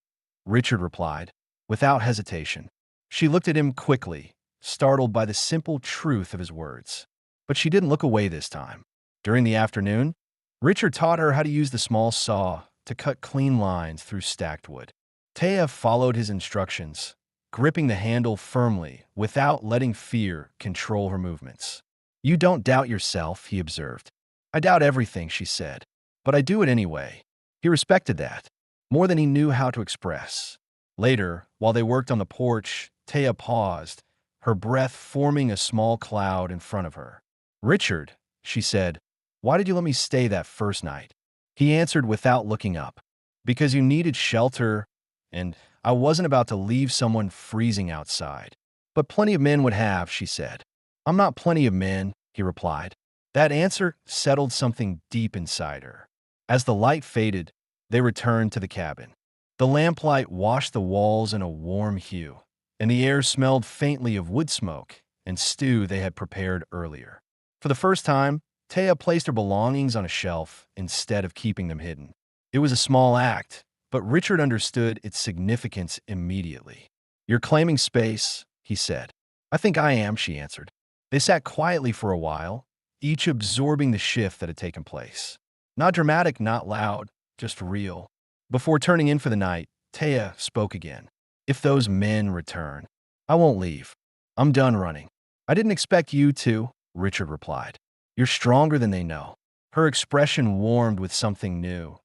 Richard replied, without hesitation. She looked at him quickly, startled by the simple truth of his words. But she didn't look away this time. During the afternoon, Richard taught her how to use the small saw to cut clean lines through stacked wood. Taya followed his instructions, gripping the handle firmly without letting fear control her movements. "You don't doubt yourself," he observed. "I doubt everything," she said, "but I do it anyway." He respected that, more than he knew how to express. Later, while they worked on the porch, Taya paused, her breath forming a small cloud in front of her. "Richard," she said, "why did you let me stay that first night?" He answered without looking up. "Because you needed shelter, and I wasn't about to leave someone freezing outside." "But plenty of men would have," she said. "I'm not plenty of men," he replied. That answer settled something deep inside her. As the light faded, they returned to the cabin. The lamplight washed the walls in a warm hue, and the air smelled faintly of wood smoke and stew they had prepared earlier. For the first time, Taya placed her belongings on a shelf instead of keeping them hidden. It was a small act, but Richard understood its significance immediately. "You're claiming space," he said. "I think I am," she answered. They sat quietly for a while, each absorbing the shift that had taken place. Not dramatic, not loud, just real. Before turning in for the night, Taya spoke again. "If those men return, I won't leave. I'm done running." "I didn't expect you to," Richard replied. "You're stronger than they know." Her expression warmed with something new.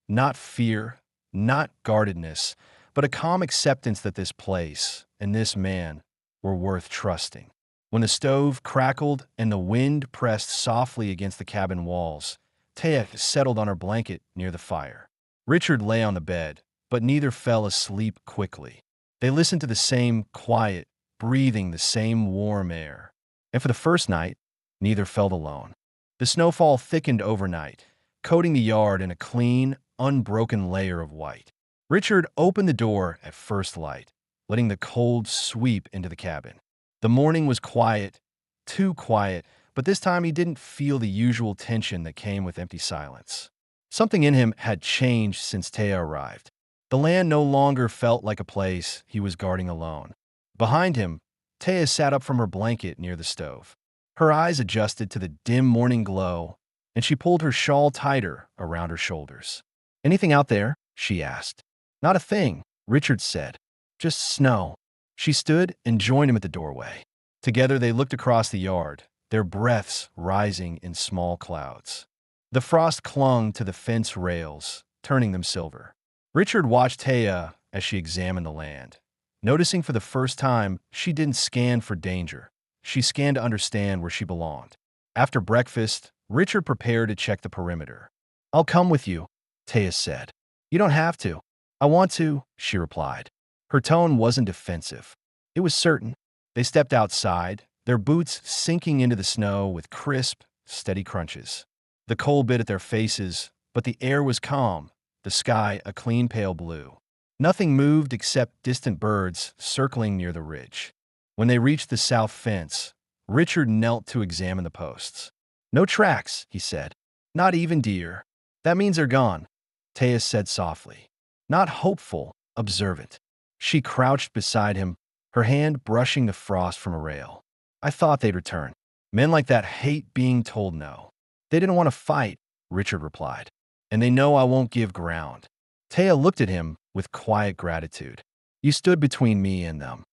Not fear, not guardedness, but a calm acceptance that this place and this man were worth trusting. When the stove crackled and the wind pressed softly against the cabin walls, Taya settled on her blanket near the fire. Richard lay on the bed, but neither fell asleep quickly. They listened to the same quiet, breathing the same warm air. And for the first night, neither felt alone. The snowfall thickened overnight, coating the yard in a clean, unbroken layer of white. Richard opened the door at first light, letting the cold sweep into the cabin. The morning was quiet, too quiet, but this time he didn't feel the usual tension that came with empty silence. Something in him had changed since Taya arrived. The land no longer felt like a place he was guarding alone. Behind him, Taya sat up from her blanket near the stove. Her eyes adjusted to the dim morning glow, and she pulled her shawl tighter around her shoulders. "Anything out there?" she asked. "Not a thing," Richard said. "Just snow." She stood and joined him at the doorway. Together they looked across the yard, their breaths rising in small clouds. The frost clung to the fence rails, turning them silver. Richard watched Taya as she examined the land. Noticing for the first time, she didn't scan for danger. She scanned to understand where she belonged. After breakfast, Richard prepared to check the perimeter. "I'll come with you," Taya said. "You don't have to." "I want to," she replied. Her tone wasn't defensive. It was certain. They stepped outside, their boots sinking into the snow with crisp, steady crunches. The cold bit at their faces, but the air was calm, the sky a clean pale blue. Nothing moved except distant birds circling near the ridge. When they reached the south fence, Richard knelt to examine the posts. "No tracks," he said. "Not even deer." "That means they're gone," Taya said softly. Not hopeful, observant. She crouched beside him, her hand brushing the frost from a rail. "I thought they'd return. Men like that hate being told no." "They didn't want to fight," Richard replied. "And they know I won't give ground." Taya looked at him with quiet gratitude. "You stood between me and them."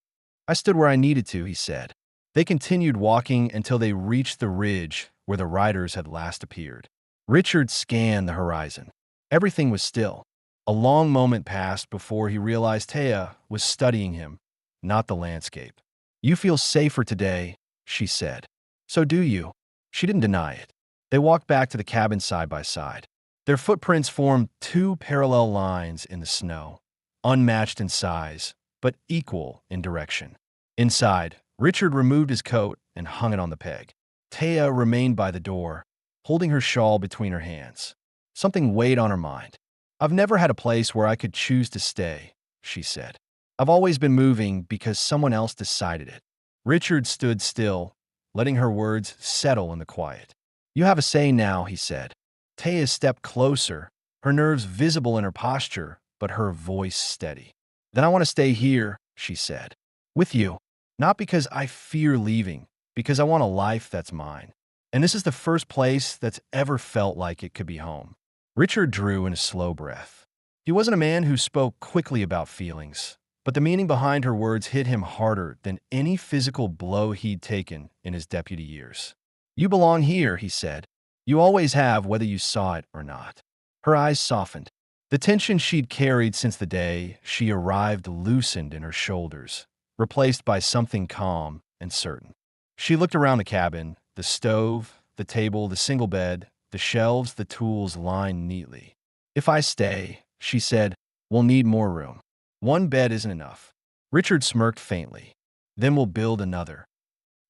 "I stood where I needed to," he said. They continued walking until they reached the ridge where the riders had last appeared. Richard scanned the horizon. Everything was still. A long moment passed before he realized Taya was studying him, not the landscape. "You feel safer today," she said. "So do you." She didn't deny it. They walked back to the cabin side by side. Their footprints formed two parallel lines in the snow, unmatched in size, but equal in direction. Inside, Richard removed his coat and hung it on the peg. Taya remained by the door, holding her shawl between her hands. Something weighed on her mind. "I've never had a place where I could choose to stay," she said. "I've always been moving because someone else decided it." Richard stood still, letting her words settle in the quiet. "You have a say now," he said. Taya stepped closer, her nerves visible in her posture, but her voice steady. "Then I want to stay here," she said. "With you. Not because I fear leaving, because I want a life that's mine. And this is the first place that's ever felt like it could be home." Richard drew in a slow breath. He wasn't a man who spoke quickly about feelings, but the meaning behind her words hit him harder than any physical blow he'd taken in his deputy years. "You belong here," he said. "You always have, whether you saw it or not." Her eyes softened. The tension she'd carried since the day she arrived loosened in her shoulders, replaced by something calm and certain. She looked around the cabin, the stove, the table, the single bed, the shelves, the tools lined neatly. "If I stay," she said, "we'll need more room. One bed isn't enough." Richard smirked faintly. "Then we'll build another."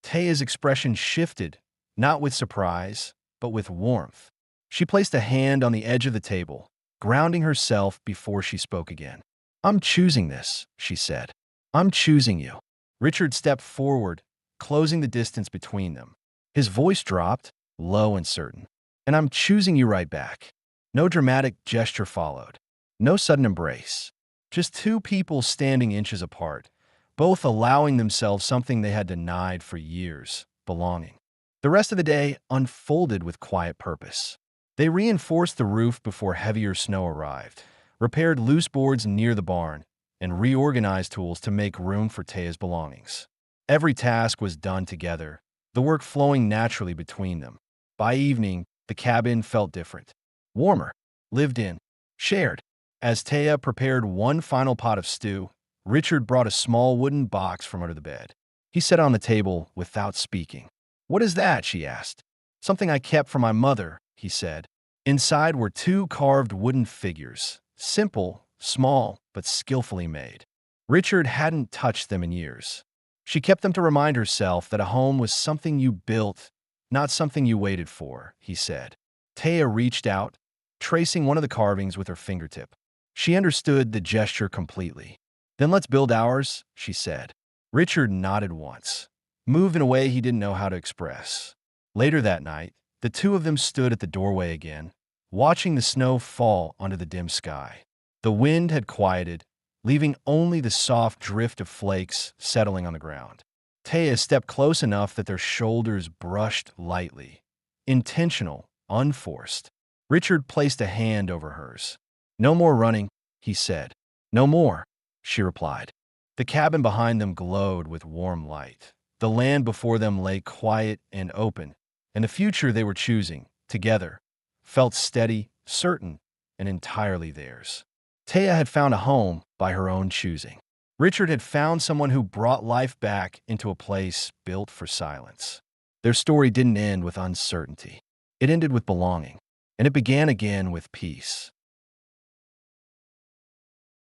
Taya's expression shifted, not with surprise, but with warmth. She placed a hand on the edge of the table, grounding herself before she spoke again. "I'm choosing this," she said. "I'm choosing you." Richard stepped forward, closing the distance between them. His voice dropped, low and certain. "And I'm choosing you right back." No dramatic gesture followed. No sudden embrace. Just two people standing inches apart, both allowing themselves something they had denied for years: belonging. The rest of the day unfolded with quiet purpose. They reinforced the roof before heavier snow arrived, repaired loose boards near the barn, and reorganized tools to make room for Taya's belongings. Every task was done together, the work flowing naturally between them. By evening, the cabin felt different. Warmer, lived in, shared. As Taya prepared one final pot of stew, Richard brought a small wooden box from under the bed. He set it on the table without speaking. "What is that?" she asked. "Something I kept from my mother," he said. Inside were two carved wooden figures, simple, small, but skillfully made. Richard hadn't touched them in years. She kept them to remind herself that a home was something you built, not something you waited for, he said. Taya reached out, tracing one of the carvings with her fingertip. She understood the gesture completely. "Then let's build ours," she said. Richard nodded once, moved in a way he didn't know how to express. Later that night, the two of them stood at the doorway again, watching the snow fall onto the dim sky. The wind had quieted, leaving only the soft drift of flakes settling on the ground. Taya stepped close enough that their shoulders brushed lightly. Intentional, unforced. Richard placed a hand over hers. "No more running," he said. "No more," she replied. The cabin behind them glowed with warm light. The land before them lay quiet and open, and the future they were choosing, together, felt steady, certain, and entirely theirs. Taya had found a home by her own choosing. Richard had found someone who brought life back into a place built for silence. Their story didn't end with uncertainty. It ended with belonging, and it began again with peace.